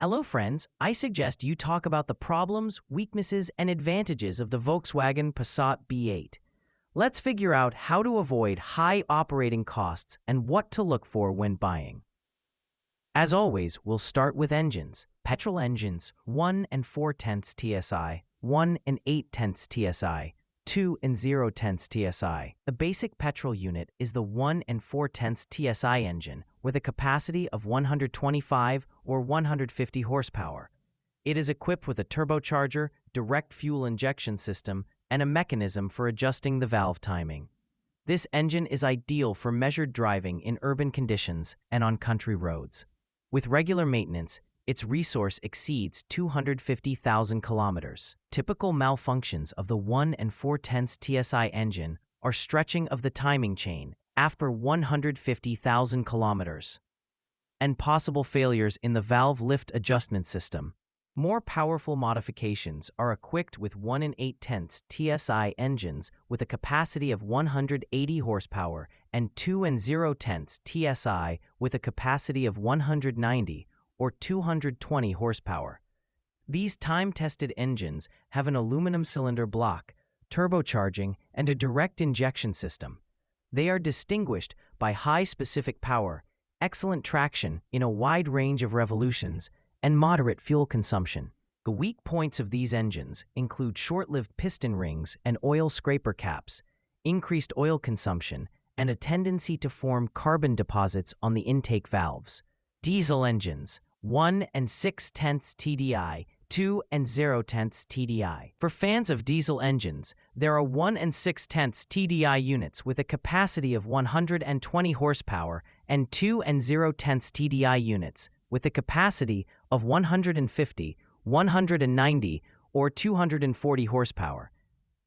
Hello, friends. I suggest you talk about the problems, weaknesses, and advantages of the Volkswagen Passat B8. Let's figure out how to avoid high operating costs and what to look for when buying. As always, we'll start with engines. Petrol engines, 1 and 4/10 TSI, 1 and 8/10 TSI, 2 and 0/10 TSI. The basic petrol unit is the 1 and 4/10 TSI engine with a capacity of 125 or 150 horsepower. It is equipped with a turbocharger, direct fuel injection system, and a mechanism for adjusting the valve timing. This engine is ideal for measured driving in urban conditions and on country roads. With regular maintenance, its resource exceeds 250,000 kilometers. Typical malfunctions of the 1 and 4/10 TSI engine are stretching of the timing chain after 150,000 kilometers, and possible failures in the valve lift adjustment system. More powerful modifications are equipped with 1 and 8/10 TSI engines with a capacity of 180 horsepower and 2 and 0/10 TSI with a capacity of 190 or 220 horsepower. These time-tested engines have an aluminum cylinder block, turbocharging, and a direct injection system. They are distinguished by high specific power, excellent traction in a wide range of revolutions, and moderate fuel consumption. The weak points of these engines include short-lived piston rings and oil scraper caps, increased oil consumption, and a tendency to form carbon deposits on the intake valves. Diesel engines, 1 and 6/10 TDI, 2 and 0/10 TDI. For fans of diesel engines, there are 1 and 6/10 TDI units with a capacity of 120 horsepower and 2 and 0/10 TDI units with a capacity of 150, 190, or 240 horsepower.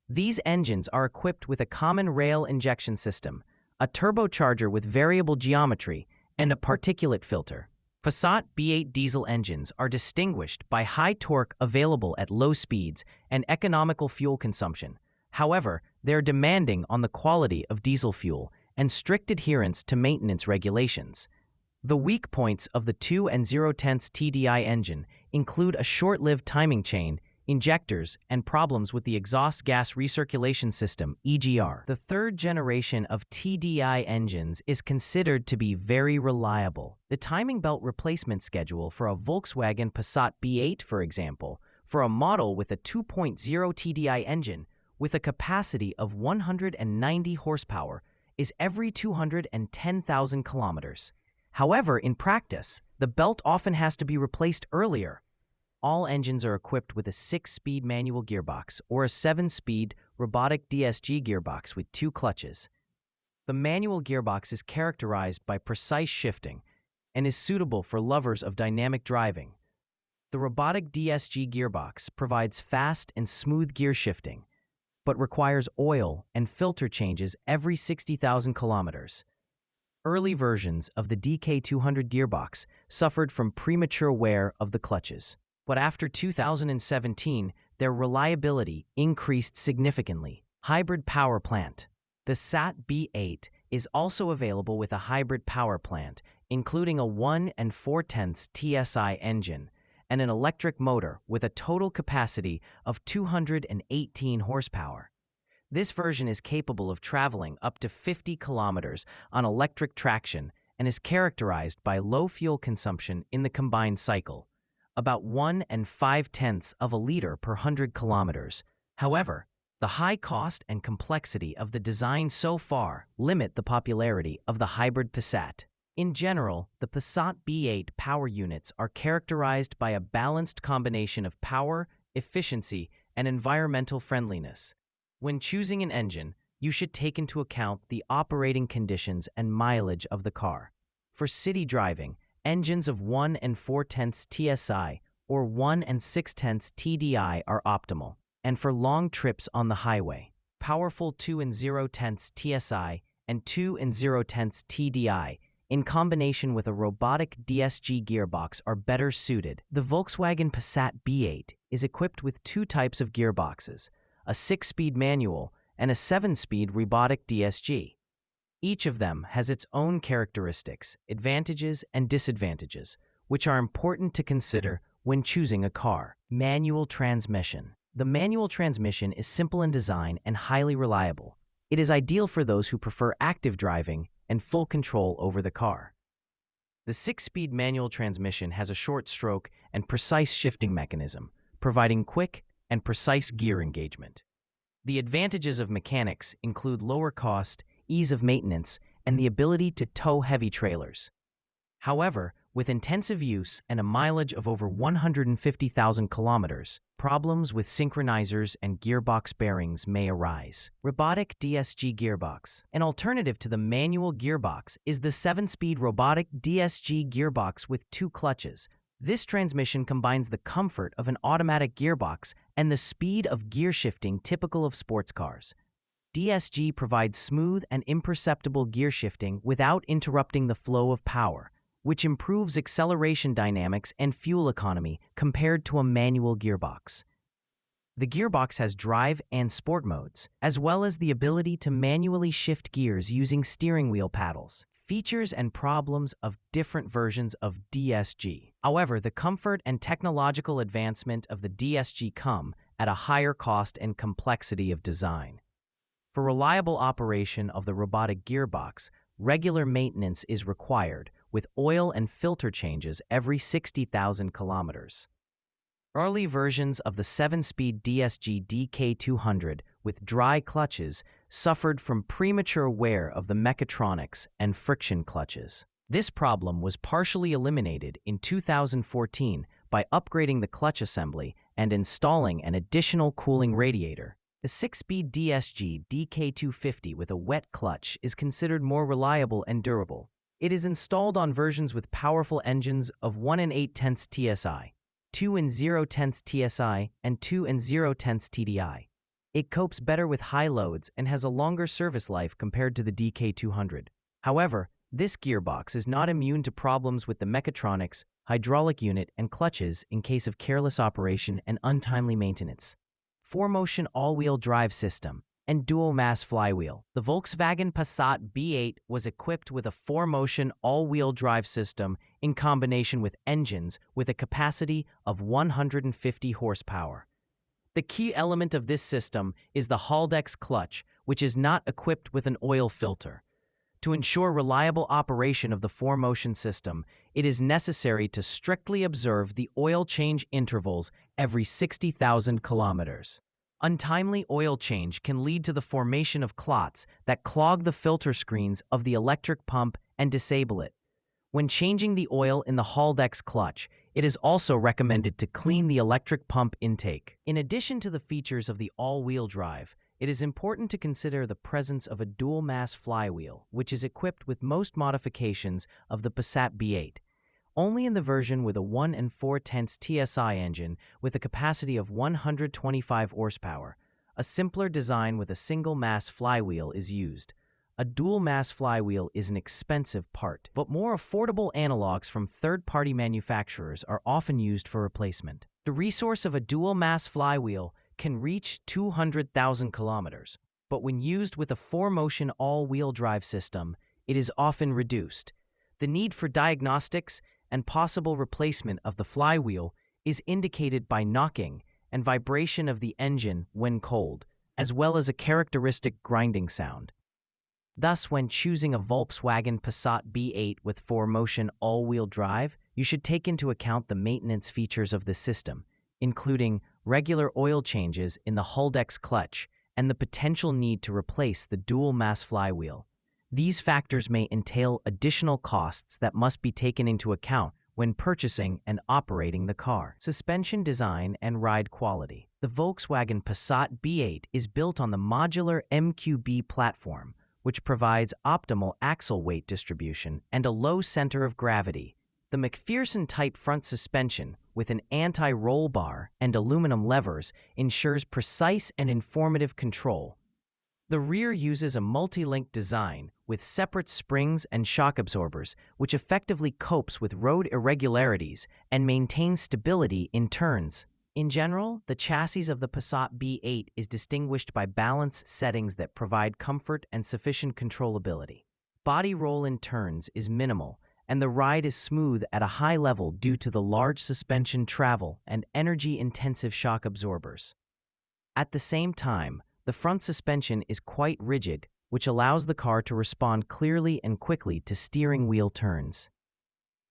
These engines are equipped with a common rail injection system, a turbocharger with variable geometry, and a particulate filter. Passat B8 diesel engines are distinguished by high torque available at low speeds and economical fuel consumption. However, they are demanding on the quality of diesel fuel and strict adherence to maintenance regulations. The weak points of the 2 and 0/10 TDI engine include a short-lived timing chain, injectors, and problems with the exhaust gas recirculation system, EGR. The third generation of TDI engines is considered to be very reliable. The timing belt replacement schedule for a Volkswagen Passat B8, for example, for a model with a 2.0 TDI engine with a capacity of 190 horsepower, is every 210,000 kilometers. However, in practice, the belt often has to be replaced earlier. All engines are equipped with a 6-speed manual gearbox or a 7-speed robotic DSG gearbox with 2 clutches. The manual gearbox is characterized by precise shifting and is suitable for lovers of dynamic driving. The robotic DSG gearbox provides fast and smooth gear shifting, but requires oil and filter changes every 60,000 kilometers. Early versions of the DK200 gearbox suffered from premature wear of the clutches, but after 2017, their reliability increased significantly. Hybrid power plant. The Passat B8 is also available with a hybrid power plant, including a 1 and 4/10 TSI engine and an electric motor with a total capacity of 218 horsepower. This version is capable of traveling up to 50 kilometers on electric traction and is characterized by low fuel consumption in the combined cycle, about 1 and 5/10 of a liter per 100 kilometers. However, the high cost and complexity of the design so far limit the popularity of the hybrid Passat. In general, the Passat B8 power units are characterized by a balanced combination of power, efficiency, and environmental friendliness. When choosing an engine, you should take into account the operating conditions and mileage of the car. For city driving, engines of 1 and 4/10 TSI or 1 and 6/10 TDI are optimal, and for long trips on the highway, powerful 2 and 0/10 TSI and 2 and 0/10 TDI in combination with a robotic DSG gearbox are better suited. The Volkswagen Passat B8 is equipped with 2 types of gearboxes, a 6-speed manual and a 7-speed robotic DSG. Each of them has its own characteristics, advantages, and disadvantages, which are important to consider when choosing a car. Manual transmission. The manual transmission is simple in design and highly reliable. It is ideal for those who prefer active driving and full control over the car. The 6-speed manual transmission has a short stroke and precise shifting mechanism, providing quick and precise gear engagement. The advantages of mechanics include lower cost, ease of maintenance, and the ability to tow heavy trailers. However, with intensive use and a mileage of over 150,000 kilometers, problems with synchronizers and gearbox bearings may arise. Robotic DSG gearbox. An alternative to the manual gearbox is the 7-speed robotic DSG gearbox with 2 clutches. This transmission combines the comfort of an automatic gearbox and the speed of gear shifting typical of sports cars. DSG provides smooth and imperceptible gear shifting without interrupting the flow of power, which improves acceleration dynamics and fuel economy compared to a manual gearbox. The gearbox has drive and sport modes, as well as the ability to manually shift gears using steering wheel paddles. Features and problems of different versions of DSG. However, the comfort and technological advancement of the DSG come at a higher cost and complexity of design. For reliable operation of the robotic gearbox, regular maintenance is required, with oil and filter changes every 60,000 kilometers. Early versions of the 7-speed DSG DK200 with dry clutches suffered from premature wear of the mechatronics and friction clutches. This problem was partially eliminated in 2014 by upgrading the clutch assembly and installing an additional cooling radiator. The 6-speed DSG DK250 with a wet clutch is considered more reliable and durable. It is installed on versions with powerful engines of 1 8/10 TSI, 2 0/10 TSI, and 2 0/10 TDI. It copes better with high loads and has a longer service life compared to the DK200. However, this gearbox is not immune to problems with the mechatronics, hydraulic unit, and clutches in case of careless operation and untimely maintenance. 4-motion all-wheel drive system and dual-mass flywheel. The Volkswagen Passat B8 was equipped with a 4-motion all-wheel drive system in combination with engines with a capacity of 150 horsepower. The key element of this system is the Haldex clutch, which is not equipped with an oil filter. To ensure reliable operation of the 4-motion system, it is necessary to strictly observe the oil change intervals every 60,000 kilometers. Untimely oil change can lead to the formation of clots that clog the filter screens of the electric pump and disable it. When changing the oil in the Haldex clutch, it is also recommended to clean the electric pump intake. In addition to the features of the all-wheel drive, it is important to consider the presence of a dual-mass flywheel, which is equipped with most modifications of the Passat B8. Only in the version with a 1 4/10 TSI engine with a capacity of 125 horsepower, a simpler design with a single-mass flywheel is used. A dual-mass flywheel is an expensive part, but more affordable analogs from third-party manufacturers are often used for replacement. The resource of a dual-mass flywheel can reach 200,000 kilometers, but when used with a 4-motion all-wheel drive system, it is often reduced. The need for diagnostics and possible replacement of the flywheel is indicated by knocking and vibration of the engine when cold, as well as a characteristic grinding sound. Thus, when choosing a Volkswagen Passat B8 with 4-motion all-wheel drive, you should take into account the maintenance features of the system, including regular oil changes in the Haldex clutch and the potential need to replace the dual-mass flywheel. These factors may entail additional costs that must be taken into account when purchasing and operating the car. Suspension design and ride quality. The Volkswagen Passat B8 is built on the modular MQB platform, which provides optimal axle weight distribution and a low center of gravity. The McPherson-type front suspension with an anti-roll bar and aluminum levers ensures precise and informative control. The rear uses a multi-link design with separate springs and shock absorbers, which effectively copes with road irregularities and maintains stability in turns. In general, the chassis of the Passat B8 is distinguished by balance settings that provide comfort and sufficient controllability. Body roll in turns is minimal, and the ride is smooth at a high level due to the large suspension travel and energy-intensive shock absorbers. At the same time, the front suspension is quite rigid, which allows the car to respond clearly and quickly to steering wheel turns.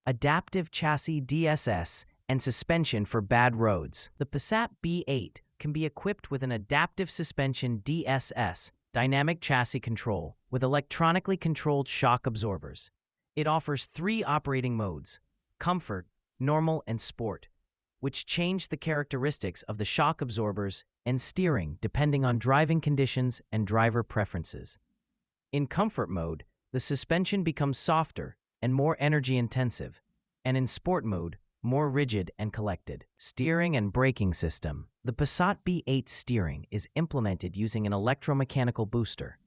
Adaptive chassis DSS and suspension for bad roads. The Passat B8 can be equipped with an adaptive suspension DSS, dynamic chassis control, with electronically controlled shock absorbers. It offers 3 operating modes: comfort, normal, and sport, which change the characteristics of the shock absorbers and steering depending on driving conditions and driver preferences. In comfort mode, the suspension becomes softer and more energy-intensive, and in sport mode, more rigid and collected. Steering and braking system. The Passat B8 steering is implemented using an electromechanical booster.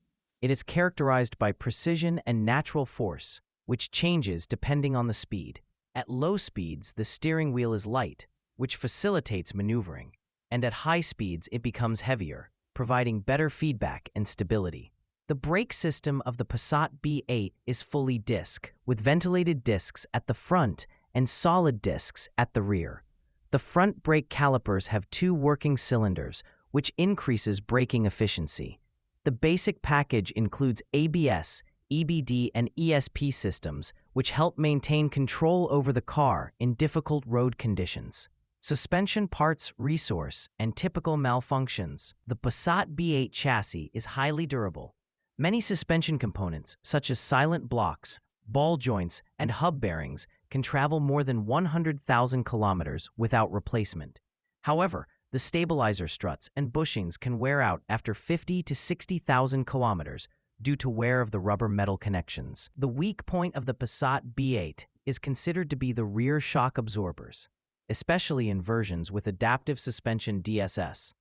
It is characterized by precision and natural force, which changes depending on the speed. At low speeds, the steering wheel is light, which facilitates maneuvering, and at high speeds it becomes heavier, providing better feedback and stability. The brake system of the Passat B8 is fully disc, with ventilated discs at the front and solid discs at the rear. The front brake calipers have 2 working cylinders, which increases braking efficiency. The basic package includes ABS, EBD, and ESP systems, which help maintain control over the car in difficult road conditions. Suspension parts, resource, and typical malfunctions. The Passat B8 chassis is highly durable. Many suspension components, such as silent blocks, ball joints, and hub bearings, can travel more than 100,000 kilometers without replacement. However, the stabilizer struts and bushings can wear out after 50 to 60,000 kilometers due to wear of the rubber metal connections. The weak point of the Passat B8 is considered to be the rear shock absorbers, especially in versions with adaptive suspension DSS.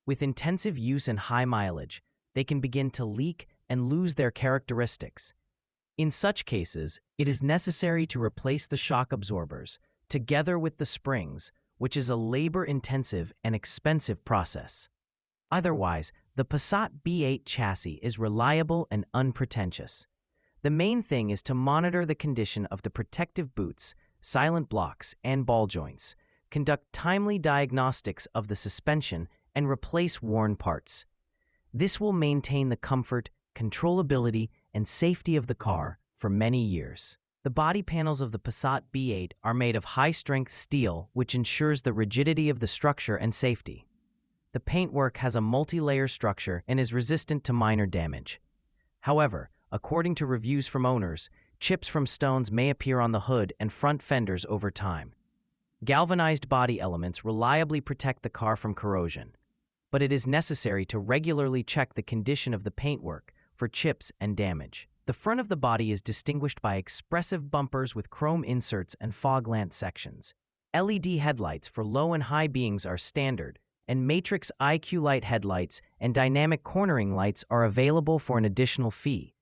With intensive use and high mileage, they can begin to leak and lose their characteristics. In such cases, it is necessary to replace the shock absorbers, together with the springs, which is a labor-intensive and expensive process. Otherwise, the Passat B8 chassis is reliable and unpretentious. The main thing is to monitor the condition of the protective boots, silent blocks, and ball joints, conduct timely diagnostics of the suspension, and replace worn parts. This will maintain the comfort, controllability, and safety of the car for many years. The body panels of the Passat B8 are made of high-strength steel, which ensures the rigidity of the structure and safety. The paintwork has a multi-layer structure and is resistant to minor damage. However, according to reviews from owners, chips from stones may appear on the hood and front fenders over time. Galvanized body elements reliably protect the car from corrosion, but it is necessary to regularly check the condition of the paintwork for chips and damage. The front of the body is distinguished by expressive bumpers with chrome inserts and fog lamp sections. LED headlights for low and high beams are standard, and Matrix IQ light headlights and dynamic cornering lights are available for an additional fee.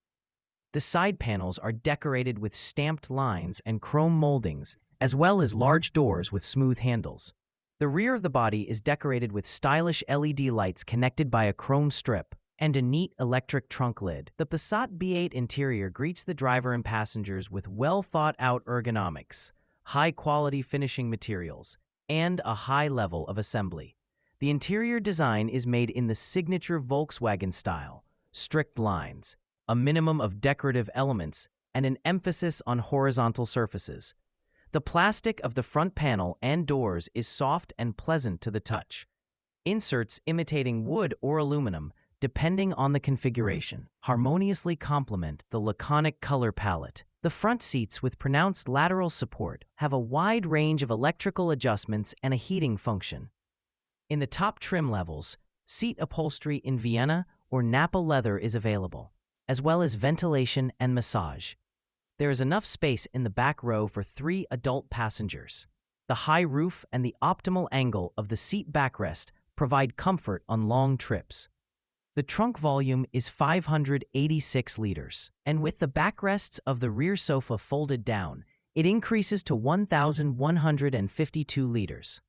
The side panels are decorated with stamped lines and chrome moldings, as well as large doors with smooth handles. The rear of the body is decorated with stylish LED lights connected by a chrome strip and a neat electric trunk lid. The Passat B8 interior greets the driver and passengers with well-thought-out ergonomics, high-quality finishing materials, and a high level of assembly. The interior design is made in the signature Volkswagen style, strict lines, a minimum of decorative elements, and an emphasis on horizontal surfaces. The plastic of the front panel and doors is soft and pleasant to the touch. Inserts imitating wood or aluminum, depending on the configuration, harmoniously complement the laconic color palette. The front seats with pronounced lateral support have a wide range of electrical adjustments and a heating function. In the top trim levels, seat upholstery in Vienna or Napa leather is available, as well as ventilation and massage. There is enough space in the back row for 3 adult passengers. The high roof and the optimal angle of the seat backrest provide comfort on long trips. The trunk volume is 586 liters, and with the backrests of the rear sofa folded down, it increases to 1,152 liters.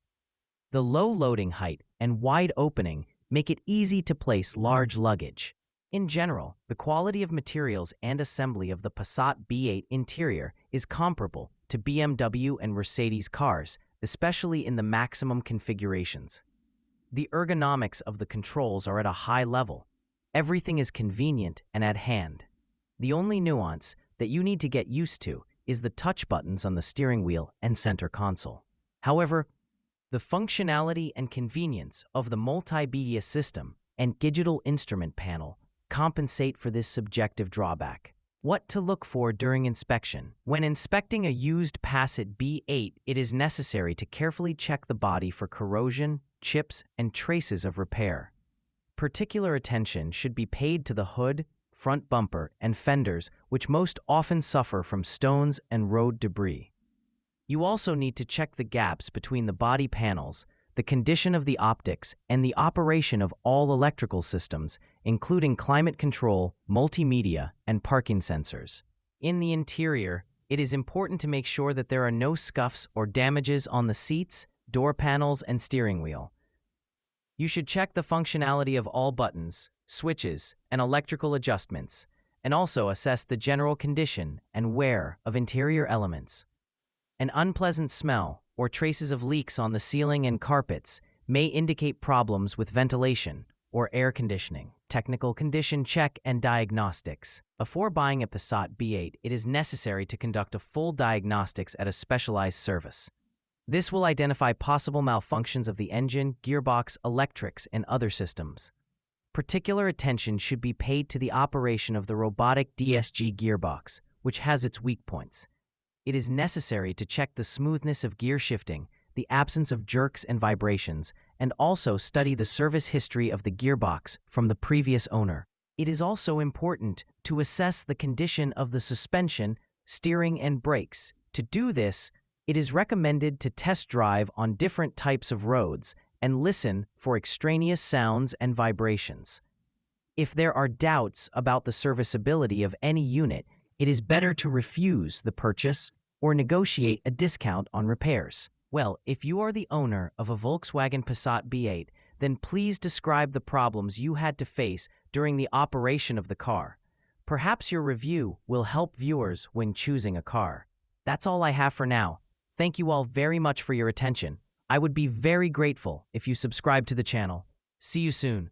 The low loading height and wide opening make it easy to place large luggage. In general, the quality of materials and assembly of the Passat B8 interior is comparable to BMW and Mercedes cars, especially in the maximum configurations. The ergonomics of the controls are at a high level. Everything is convenient and at hand. The only nuance that you need to get used to is the touch buttons on the steering wheel and center console. However, the functionality and convenience of the multimedia system and digital instrument panel compensate for this subjective drawback. What to look for during inspection? When inspecting a used Passat B8, it is necessary to carefully check the body for corrosion, chips, and traces of repair. Particular attention should be paid to the hood, front bumper, and fenders, which most often suffer from stones and road debris. You also need to check the gaps between the body panels, the condition of the optics, and the operation of all electrical systems, including climate control, multimedia, and parking sensors. In the interior, it is important to make sure that there are no scuffs or damages on the seats, door panels, and steering wheel. You should check the functionality of all buttons, switches, and electrical adjustments, and also assess the general condition and wear of interior elements. An unpleasant smell or traces of leaks on the ceiling and carpets may indicate problems with ventilation or air conditioning. Technical condition check and diagnostics. Before buying a Passat B8, it is necessary to conduct a full diagnostics at a specialized service. This will identify possible malfunctions of the engine, gearbox, electrics, and other systems. Particular attention should be paid to the operation of the robotic DSG gearbox, which has its weak points. It is necessary to check the smoothness of gear shifting, the absence of jerks and vibrations, and also study the service history of the gearbox from the previous owner. It is also important to assess the condition of the suspension, steering, and brakes. To do this, it is recommended to test drive on different types of roads and listen for extraneous sounds and vibrations. If there are doubts about the serviceability of any unit, it is better to refuse the purchase or negotiate a discount on repairs. Well, if you are the owner of a Volkswagen Passat B8, then please describe the problems you had to face during the operation of the car. Perhaps your review will help viewers when choosing a car. That's all I have for now. Thank you all very much for your attention. I would be very grateful if you subscribe to the channel. See you soon.